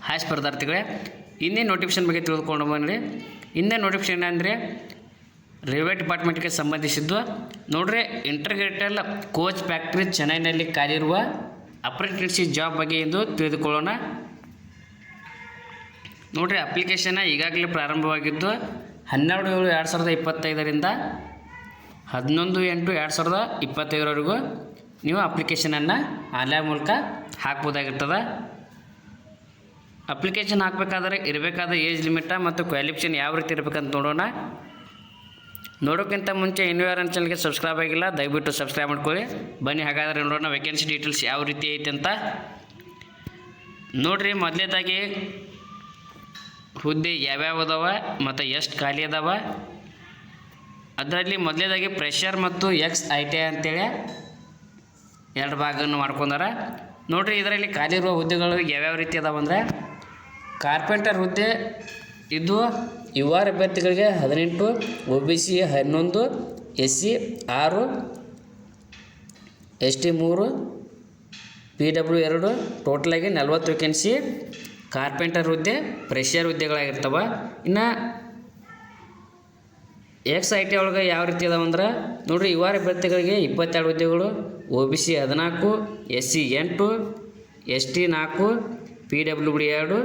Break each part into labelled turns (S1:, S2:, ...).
S1: Hi ಸ್ಪರ್ಧಾರ್ಥಿಗಳೇ, ಇನ್ನೇ notification ಬಗ್ಗೆ ತಿಳಿದುಕೊಂಡು ಬನ್ನಿ. ಇನ್ನೇ ನೋಟಿಫಿಕೇಷನ್ ಅಂದರೆ ರೈಲ್ವೆ ಡಿಪಾರ್ಟ್ಮೆಂಟ್ಗೆ ಸಂಬಂಧಿಸಿದ್ದು ನೋಡ್ರಿ. ಇಂಟರ್ಗ್ರೇಟೆಡ್ ಕೋಚ್ ಫ್ಯಾಕ್ಟ್ರಿ ಚೆನ್ನೈನಲ್ಲಿ ಖಾಲಿರುವ ಅಪ್ರೆಂಟಿಸ್ಶಿಪ್ ಜಾಬ್ ಬಗ್ಗೆ ಎಂದು ತಿಳಿದುಕೊಳ್ಳೋಣ. ನೋಡ್ರಿ, ಅಪ್ಲಿಕೇಶನ್ ಈಗಾಗಲೇ ಪ್ರಾರಂಭವಾಗಿದ್ದು 12/7/2025ರಿಂದ 11/8/2025ವರೆಗೂ ನೀವು ಅಪ್ಲಿಕೇಶನನ್ನು ಆನ್ಲೈನ್ ಮೂಲಕ ಹಾಕ್ಬೋದಾಗಿರ್ತದೆ. ಅಪ್ಲಿಕೇಶನ್ ಹಾಕಬೇಕಾದ್ರೆ ಇರಬೇಕಾದ ಏಜ್ ಲಿಮಿಟ ಮತ್ತು ಕ್ವಾಲಿಫಿಕೇಷನ್ ಯಾವ ರೀತಿ ಇರಬೇಕಂತ ನೋಡೋಕ್ಕಿಂತ ಮುಂಚೆ ಇನ್ನೂ ಯಾರು ನನ್ನ ಚಾನಲ್ಗೆ ಸಬ್ಸ್ಕ್ರೈಬ್ ಆಗಿಲ್ಲ, ದಯವಿಟ್ಟು ಸಬ್ಸ್ಕ್ರೈಬ್ ಮಾಡ್ಕೊಳ್ಳಿ. ಬನ್ನಿ ಹಾಗಾದರೆ ನೋಡೋಣ ವೇಕೆನ್ಸಿ ಡೀಟೇಲ್ಸ್ ಯಾವ ರೀತಿ ಐತೆ ಅಂತ. ನೋಡಿರಿ, ಮೊದಲನೇದಾಗಿ ಹುದ್ದೆ ಯಾವ್ಯಾವ ಅದಾವ ಮತ್ತು ಎಷ್ಟು ಖಾಲಿ ಅದಾವ. ಅದರಲ್ಲಿ ಮೊದಲನೇದಾಗಿ ಪ್ರೆಷರ್ ಮತ್ತು XITI ಅಂತೇಳಿ ಎರಡು ಭಾಗವನ್ನು ಮಾಡ್ಕೊಂಡಾರ. ನೋಡಿರಿ, ಇದರಲ್ಲಿ ಖಾಲಿ ಇರುವ ಹುದ್ದೆಗಳು ಯಾವ್ಯಾವ ರೀತಿ ಅದಾವಂದರೆ, ಕಾರ್ಪೆಂಟರ್ ಹುದ್ದೆ ಇದು UR ಅಭ್ಯರ್ಥಿಗಳಿಗೆ 18, OBC 11, SC 6, ST 3, PW 2, ಟೋಟಲಾಗಿ 40 ವೇಕೆನ್ಸಿ ಕಾರ್ಪೆಂಟರ್ ಹುದ್ದೆ ಪ್ರೆಷರ್ ಹುದ್ದೆಗಳಾಗಿರ್ತವೆ. ಇನ್ನು XITI ಒಳಗೆ ಯಾವ ರೀತಿ ಅದಾವಂದ್ರೆ ನೋಡಿರಿ, UR ಅಭ್ಯರ್ಥಿಗಳಿಗೆ 22 ಹುದ್ದೆಗಳು, OBC 14, SC 8, ST 4, PWD 2,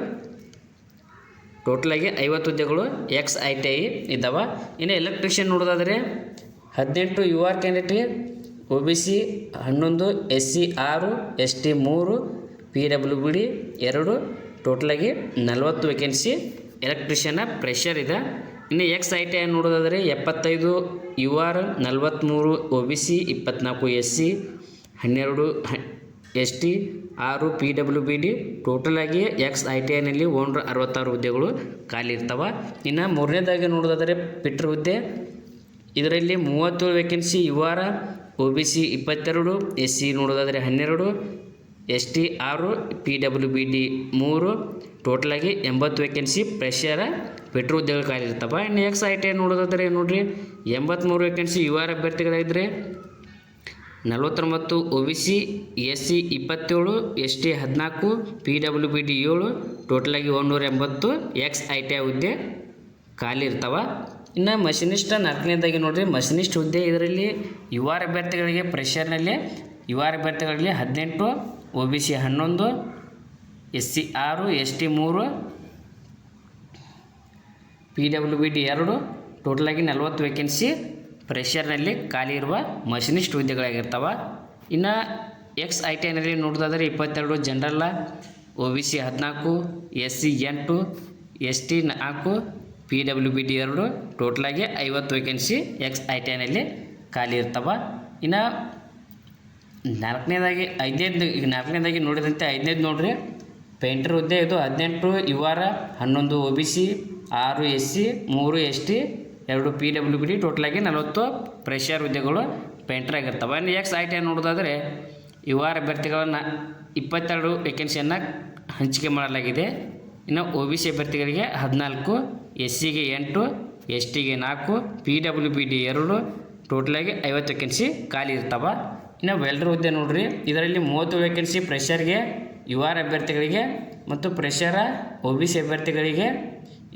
S1: ಟೋಟಲಾಗಿ 50 ಹುದ್ದೆಗಳು XITI ಇದ್ದಾವೆ. ಇನ್ನು ಎಲೆಕ್ಟ್ರಿಷಿಯನ್ ನೋಡೋದಾದರೆ 18 UR ಕ್ಯಾಂಡಿಡೇಟ್ಗೆ, OBC 11, SC 6, ST 3, PWD 2, ಟೋಟಲಾಗಿ 40 ವೇಕೆನ್ಸಿ ಎಲೆಕ್ಟ್ರಿಷಿಯನ್ನ ಪ್ರೆಷರ್ ಇದೆ. ಇನ್ನು XITI ನೋಡೋದಾದರೆ 75 UR, 43 OBC, 24 SC, 12 ST, 6 PWD, ಟೋಟಲಾಗಿ XITIನಲ್ಲಿ 166 ಹುದ್ದೆಗಳು ಖಾಲಿ ಇರ್ತವೆ. ಇನ್ನು ಮೂರನೇದಾಗಿ ನೋಡೋದಾದರೆ ಪಿಟ್ರ್ ಹುದ್ದೆ, ಇದರಲ್ಲಿ 37 ವೇಕೆನ್ಸಿ UR, OBC 22, SC ನೋಡೋದಾದರೆ 12, ST 6, PWD 3, ಟೋಟಲಾಗಿ 80 vacancy pressure filter ಹುದ್ದೆಗಳು ಖಾಲಿ ಇರ್ತವೆ. ಇನ್ನು XITI ನೋಡೋದಾದರೆ ನೋಡಿರಿ, 83 vacancy UR ಅಭ್ಯರ್ಥಿಗಳಿದ್ದರೆ 49, OBC, SC 27, ST 14, PWD 7, ಟೋಟಲಾಗಿ 180 XITI ಹುದ್ದೆ ಖಾಲಿ ಇರ್ತವೆ. ಇನ್ನು ಮಷಿನಿಸ್ಟ್ 4ನೇದಾಗಿ ನೋಡಿರಿ, ಮಷಿನಿಸ್ಟ್ ಹುದ್ದೆ ಇದರಲ್ಲಿ UR ಅಭ್ಯರ್ಥಿಗಳಿಗೆ ಪ್ರೆಷರ್ನಲ್ಲಿ UR ಅಭ್ಯರ್ಥಿಗಳಿಗೆ 18, OBC 11, SC 6, ST 3, PWD 2, ಟೋಟಲಾಗಿ 40 ವೇಕೆನ್ಸಿ ಪ್ರೆಷರ್ನಲ್ಲಿ ಖಾಲಿ ಇರುವ ಮಷಿನಿಸ್ಟ್ ಹುದ್ದೆಗಳಾಗಿರ್ತವೆ. ಇನ್ನು XITIನಲ್ಲಿ ನೋಡೋದಾದರೆ 22 ಜನರಲ್ಲ, OBC 14, SC 8, ST 4, PWD 2, ಟೋಟಲಾಗಿ 50 ವೇಕೆನ್ಸಿ XITIನಲ್ಲಿ ಖಾಲಿ ಇರ್ತವೆ. ಇನ್ನು ನಾಲ್ಕನೇದಾಗಿ ನೋಡಿದಂತೆ 5ನೇದು ನೋಡಿರಿ, ಪೇಂಟರ್ ಹುದ್ದೆ ಇದು 18 UR, 11 OBC, 6 SC, 3 ST, 2 PWD, ಟೋಟಲಾಗಿ 40 pressure ಹುದ್ದೆಗಳು ಪೇಂಟರ್ ಆಗಿರ್ತವೆ. ಇನ್ನು XITI ನೋಡೋದಾದರೆ UR ಅಭ್ಯರ್ಥಿಗಳನ್ನು 22 ವೇಕೆನ್ಸಿಯನ್ನು ಹಂಚಿಕೆ ಮಾಡಲಾಗಿದೆ. ಇನ್ನು OBC ಅಭ್ಯರ್ಥಿಗಳಿಗೆ 14, SCಗೆ 8, STಗೆ 4, PWD 2, ಟೋಟಲಾಗಿ 50 ವೇಕೆನ್ಸಿ ಖಾಲಿ ಇರ್ತವೆ. ಇನ್ನು ವೆಲ್ಡರ್ ಹುದ್ದೆ ನೋಡಿರಿ, ಇದರಲ್ಲಿ 30 ವೇಕೆನ್ಸಿ ಪ್ರೆಷರ್ಗೆ UR ಅಭ್ಯರ್ಥಿಗಳಿಗೆ ಮತ್ತು ಪ್ರೆಷರ OBC ಅಭ್ಯರ್ಥಿಗಳಿಗೆ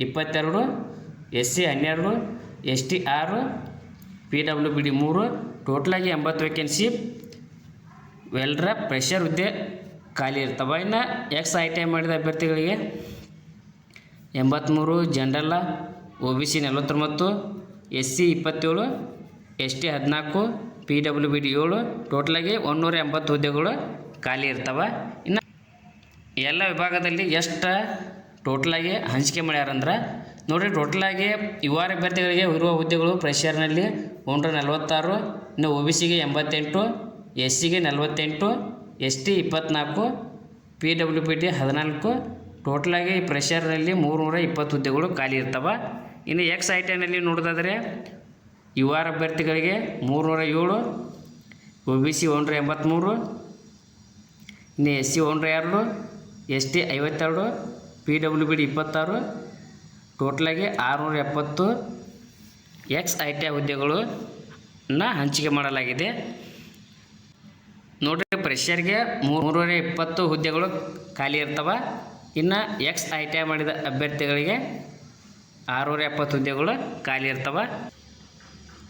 S1: 22, SC 12, ST 6, PWD 3, ಟೋಟಲಾಗಿ 80 vacancy ವೆಲ್ಡರ pressure ಹುದ್ದೆ ಖಾಲಿ ಇರ್ತವೆ. ಇನ್ನು XITI ಮಾಡಿದ ಅಭ್ಯರ್ಥಿಗಳಿಗೆ 83 ಜನರಲ್ಲ, OBC 49, SC 27, ST 14, PWD 7, ಟೋಟಲಾಗಿ 180 ಹುದ್ದೆಗಳು ಖಾಲಿ ಇರ್ತವೆ. ಇನ್ನು ಎಲ್ಲ ವಿಭಾಗದಲ್ಲಿ ಎಷ್ಟು ಟೋಟಲಾಗಿ ಹಂಚಿಕೆ ಮಾಡ್ಯಾರಂದ್ರೆ ನೋಡಿರಿ, ಟೋಟಲಾಗಿ UR ಅಭ್ಯರ್ಥಿಗಳಿಗೆ ಇರುವ ಹುದ್ದೆಗಳು ಪ್ರೆಷರ್ನಲ್ಲಿ 146, ಇನ್ನು OBCಗೆ 88, SCಗೆ 48, ST 24, PWD 14, ಟೋಟಲಾಗಿ ಪ್ರೆಷರ್ನಲ್ಲಿ 320 ಹುದ್ದೆಗಳು ಖಾಲಿ ಇರ್ತವೆ. ಇನ್ನು XITIನಲ್ಲಿ ನೋಡೋದಾದರೆ UR ಅಭ್ಯರ್ಥಿಗಳಿಗೆ 307, OBC 183, ಇನ್ನು SC 102, ST 52, PWD 26, ಟೋಟಲಾಗಿ 670 XITI ಹುದ್ದೆಗಳನ್ನು ಹಂಚಿಕೆ ಮಾಡಲಾಗಿದೆ. ನೋಡಿರಿ, ಪ್ರೆಷರ್ಗೆ 320 ಹುದ್ದೆಗಳು ಖಾಲಿ ಇರ್ತವೆ. ಇನ್ನು ಎಕ್ಸ್ ಐ ಟಿ ಐ ಮಾಡಿದ ಅಭ್ಯರ್ಥಿಗಳಿಗೆ 670 ಹುದ್ದೆಗಳು ಖಾಲಿ ಇರ್ತವೆ.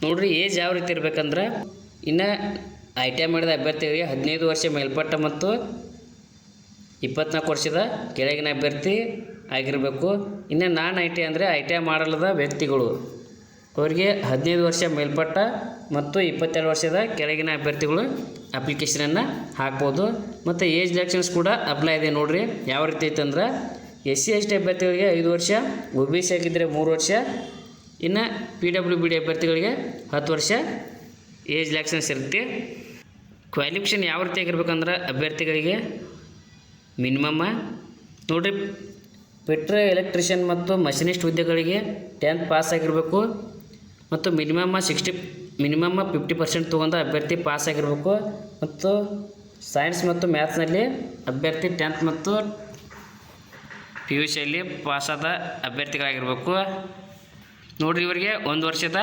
S1: ನೋಡಿರಿ ಏಜ್ ಯಾವ ರೀತಿ ಇರಬೇಕಂದ್ರೆ, ಇನ್ನು ಐ ಟಿ ಐ ಮಾಡಿದ ಅಭ್ಯರ್ಥಿಗಳಿಗೆ 15 ವರ್ಷ ಮೇಲ್ಪಟ್ಟ ಮತ್ತು 24 ವರ್ಷದ ಕೆಳಗಿನ ಅಭ್ಯರ್ಥಿ ಆಗಿರಬೇಕು. ಇನ್ನು ನಾನ್ ಐ ಟಿ ಐ ಅಂದರೆ ಐ ಟಿ ಐ ಮಾಡಲದ ವ್ಯಕ್ತಿಗಳು, ಅವರಿಗೆ 15 ವರ್ಷ ಮೇಲ್ಪಟ್ಟ ಮತ್ತು 22 ವರ್ಷದ ಕೆಳಗಿನ ಅಭ್ಯರ್ಥಿಗಳು ಅಪ್ಲಿಕೇಶನನ್ನು ಹಾಕ್ಬೋದು. ಮತ್ತು ಏಜ್ ರಿಲ್ಯಾಕ್ಸೇಷನ್ಸ್ ಕೂಡ ಅಪ್ಲೈ ಇದೆ. ನೋಡಿರಿ ಯಾವ ರೀತಿ ಐತಂದ್ರೆ, SC ST ಅಭ್ಯರ್ಥಿಗಳಿಗೆ 5 ವರ್ಷ, OBC ಆಗಿದ್ದರೆ 3 ವರ್ಷ, ಇನ್ನು PWBD ಅಭ್ಯರ್ಥಿಗಳಿಗೆ 10 ವರ್ಷ ಏಜ್ ರಿಲ್ಯಾಕ್ಸೇಷನ್ಸ್ ಇರುತ್ತೆ. ಕ್ವಾಲಿಫಿಕೇಷನ್ ಯಾವ ರೀತಿ ಆಗಿರ್ಬೇಕಂದ್ರೆ, ಅಭ್ಯರ್ಥಿಗಳಿಗೆ ಮಿನಿಮಮ್ಮ ನೋಡಿರಿ ಪೆಟ್ರೋ ಎಲೆಕ್ಟ್ರಿಷಿಯನ್ ಮತ್ತು ಮಷಿನಿಸ್ಟ್ ಹುದ್ದೆಗಳಿಗೆ 10th ಪಾಸ್ ಆಗಿರಬೇಕು ಮತ್ತು ಮಿನಿಮಮ್ಮ 50% ತೊಗೊಂಡ ಅಭ್ಯರ್ಥಿ ಪಾಸ್ ಆಗಿರಬೇಕು. ಮತ್ತು ಸೈನ್ಸ್ ಮತ್ತು ಮ್ಯಾಥ್ಸ್ನಲ್ಲಿ ಅಭ್ಯರ್ಥಿ 10th ಮತ್ತು PUC ಪಾಸಾದ ಅಭ್ಯರ್ಥಿಗಳಾಗಿರಬೇಕು. ನೋಡಿರಿ ಇವರಿಗೆ 1 ವರ್ಷದ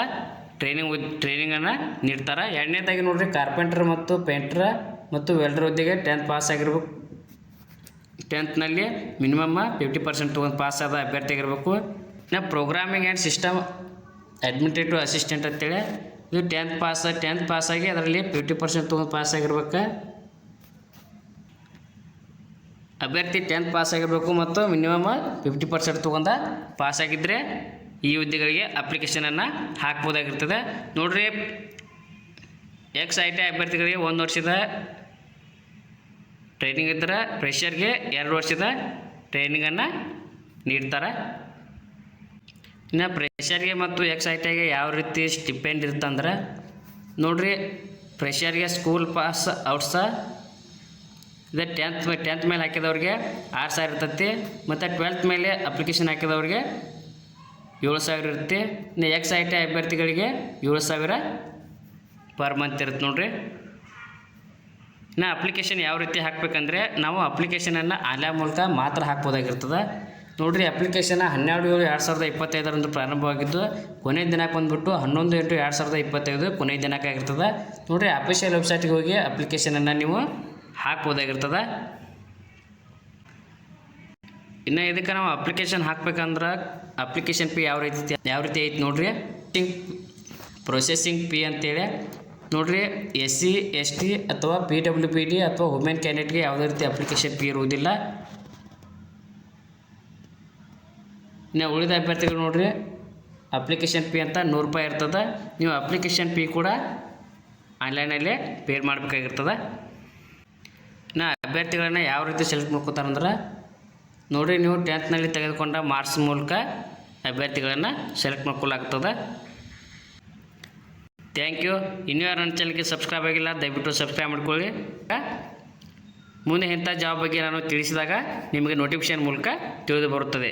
S1: ಟ್ರೈನಿಂಗನ್ನು ನೀಡ್ತಾರೆ. ಎರಡನೇದಾಗಿ ನೋಡಿರಿ ಕಾರ್ಪೆಂಟರ್ ಮತ್ತು ಪೇಂಟರ್ ಮತ್ತು ವೆಲ್ಡರ್ ಹುದ್ದೆಗೆ 10th ಪಾಸ್ ಆಗಿರ್ಬೇಕು. 10th ಮಿನಿಮಮ್ಮ 50% ತೊಗೊಂಡು ಪಾಸಾದ ಅಭ್ಯರ್ಥಿ ಆಗಿರಬೇಕು. ಇನ್ನು programming and system administrative assistant ಅಂತೇಳಿ ಇದು 10th ಪಾಸಾಗಿ ಅದರಲ್ಲಿ 50% ತೊಗೊಂಡು ಪಾಸ್ ಆಗಿರ್ಬೇಕು. ಅಭ್ಯರ್ಥಿ 10th ಪಾಸ್ ಆಗಿರಬೇಕು ಮತ್ತು ಮಿನಿಮಮ್ 50% ತೊಗೊಂಡ ಪಾಸ್ ಆಗಿದ್ದರೆ ಈ ಹುದ್ದೆಗಳಿಗೆ ಅಪ್ಲಿಕೇಶನನ್ನು ಹಾಕ್ಬೋದಾಗಿರ್ತದೆ. ನೋಡಿರಿ ಎಕ್ಸ್ ಐ ಟಿ ಐ ಅಭ್ಯರ್ಥಿಗಳಿಗೆ 1 ವರ್ಷದ ಟ್ರೈನಿಂಗ್ ಇದ್ದರೆ ಫ್ರೆಷರ್ಗೆ 2 ವರ್ಷದ ಟ್ರೈನಿಂಗನ್ನು ನೀಡ್ತಾರೆ. ಇನ್ನು ಫ್ರೆಷರ್ಗೆ ಮತ್ತು ಎಕ್ಸ್ ಐ ಟಿ ಐಗೆ ಯಾವ ರೀತಿ ಸ್ಟಿಪೆಂಡ್ ಇರುತ್ತಂದ್ರೆ, ನೋಡಿರಿ ಫ್ರೆಷರ್ಗೆ ಸ್ಕೂಲ್ ಪಾಸ್ ಔಟ್ಸ ಇದು 10th ಮೇಲೆ ಹಾಕಿದವ್ರಿಗೆ 6,000 ಇರ್ತೈತಿ ಮತ್ತು 12th ಮೇಲೆ ಅಪ್ಲಿಕೇಶನ್ ಹಾಕಿದವ್ರಿಗೆ 7,000 ಇರುತ್ತೆ. ಇನ್ನು ಎಕ್ಸ್ ಐ ಟಿ ಐ ಅಭ್ಯರ್ಥಿಗಳಿಗೆ 7,000 ಪರ್ ಮಂತ್ ಇರುತ್ತೆ. ನೋಡಿರಿ ಇನ್ನು ಅಪ್ಲಿಕೇಶನ್ ಯಾವ ರೀತಿ ಹಾಕಬೇಕಂದ್ರೆ, ನಾವು ಅಪ್ಲಿಕೇಶನನ್ನು ಆನ್ಲೈನ್ ಮೂಲಕ ಮಾತ್ರ ಹಾಕ್ಬೋದಾಗಿರ್ತದೆ. ನೋಡಿರಿ ಅಪ್ಲಿಕೇಶನ್ 12/7/2025 ಪ್ರಾರಂಭವಾಗಿದ್ದು ಕೊನೆಯ ದಿನಾಂಕ ಬಂದುಬಿಟ್ಟು 11/8/2025 ಕೊನೆಯ ದಿನಾಂಕ ಆಗಿರ್ತದೆ. ನೋಡಿರಿ ಅಫಿಷಿಯಲ್ ವೆಬ್ಸೈಟ್ಗೆ ಹೋಗಿ ಅಪ್ಲಿಕೇಶನನ್ನು ನೀವು ಹಾಕ್ಬೋದಾಗಿರ್ತದೆ. ಇನ್ನು ಇದಕ್ಕೆ ನಾವು ಅಪ್ಲಿಕೇಶನ್ ಹಾಕ್ಬೇಕಂದ್ರೆ ಅಪ್ಲಿಕೇಶನ್ ಫೀ ಯಾವ ರೀತಿ ಐತಿ ನೋಡಿರಿ. ಪ್ರೊಸೆಸಿಂಗ್ ಫೀ ಅಂತೇಳಿ ನೋಡಿರಿ SC ST ಅಥವಾ PWBD ಅಥವಾ ವುಮೆನ್ ಕ್ಯಾಂಡಿಡೇಟ್ಗೆ ಯಾವುದೇ ರೀತಿ ಅಪ್ಲಿಕೇಶನ್ ಫೀ ಇರುವುದಿಲ್ಲ. ಇನ್ನು ಉಳಿದ ಅಭ್ಯರ್ಥಿಗಳು ನೋಡಿರಿ ಅಪ್ಲಿಕೇಶನ್ ಫೀ ಅಂತ 100 ರೂಪಾಯಿ ಇರ್ತದೆ. ನೀವು ಅಪ್ಲಿಕೇಶನ್ ಫೀ ಕೂಡ ಆನ್ಲೈನಲ್ಲೇ ಪೇ ಮಾಡಬೇಕಾಗಿರ್ತದೆ. ಇನ್ನು ಅಭ್ಯರ್ಥಿಗಳನ್ನು ಯಾವ ರೀತಿ ಸೆಲೆಕ್ಟ್ ಮಾಡ್ಕೋತಾರಂದ್ರೆ, ನೋಡಿರಿ ನೀವು 10th ತೆಗೆದುಕೊಂಡ ಮಾರ್ಕ್ಸ್ ಮೂಲಕ ಅಭ್ಯರ್ಥಿಗಳನ್ನು ಸೆಲೆಕ್ಟ್ ಮಾಡ್ಕೊಳ್ಳಾಗ್ತದೆ. Thank you. ಇನ್ನೂ ಯಾರು ನನ್ನ ಚಾನಲ್ಗೆ ಸಬ್ಸ್ಕ್ರೈಬ್ ಆಗಿಲ್ಲ ದಯವಿಟ್ಟು ಸಬ್ಸ್ಕ್ರೈಬ್ ಮಾಡ್ಕೊಳ್ಳಿ. ಮುಂದೆ ಇಂಥ ಜಾಬ್ ಬಗ್ಗೆ ನಾನು ತಿಳಿಸಿದಾಗ ನಿಮಗೆ ನೋಟಿಫಿಕೇಷನ್ ಮೂಲಕ ತಿಳಿದು ಬರುತ್ತದೆ.